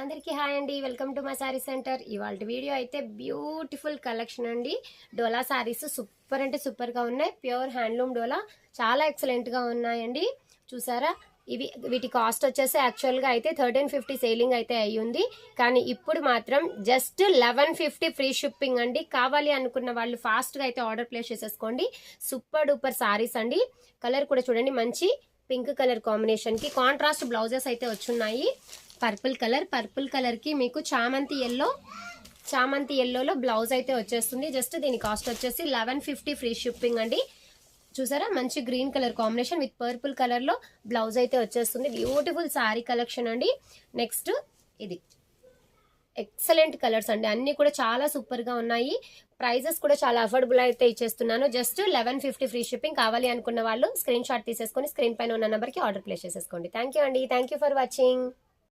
అందరికీ హాయ్ అండి, welcome to my sorry centre. ఇవాళ వీడియో అయితే బ్యూటిఫుల్ కలెక్షన్ అండి. డోలా సారీస్ సూపర్ అంటే సూపర్గా ఉన్నాయి. ప్యూర్ హ్యాండ్లూమ్ డోలా చాలా ఎక్సలెంట్గా ఉన్నాయండి. చూసారా, వీటి కాస్ట్ వచ్చేసి యాక్చువల్గా అయితే 1350 సేలింగ్ అయితే అయ్యింది. కానీ ఇప్పుడు మాత్రం జస్ట్ 1150 ఫ్రీ షిప్పింగ్ అండి. కావాలి అనుకున్న వాళ్ళు ఫాస్ట్గా అయితే ఆర్డర్ ప్లేస్ చేసేసుకోండి. సూపర్ డూపర్ సారీస్ అండి. కలర్ కూడా చూడండి, మంచి పింక్ కలర్ కాంబినేషన్కి కాంట్రాస్ట్ బ్లౌజెస్ అయితే వచ్చున్నాయి. పర్పుల్ కలర్ కి మీకు చామంతి ఎల్లోలో బ్లౌజ్ అయితే వచ్చేస్తుంది. జస్ట్ దీని కాస్ట్ వచ్చేసి 1150 ఫ్రీ షిప్పింగ్ అండి. చూసారా, మంచి green colour combination with purple colour లో బ్లౌజ్ అయితే వచ్చేస్తుంది. బ్యూటిఫుల్ సారీ కలెక్షన్ అండి. నెక్స్ట్ ఇది ఎక్సలెంట్ కలర్స్ అండి, అన్ని కూడా చాలా సూపర్ గా ఉన్నాయి. ప్రైజెస్ కూడా చాలా అఫోర్డబుల్ అయితే ఇచ్చేస్తున్నాను. Just 1150 free shipping. కావాలి అనుకున్న వాళ్ళు స్క్రీన్ షాట్ తీసేసుకొని స్క్రీన్ పైన ఉన్న నెంబర్ కి ఆర్డర్ ప్లేస్ చేసేసుకోండి. థ్యాంక్ యూ అండి, థ్యాంక్ యూ ఫర్ వాచింగ్.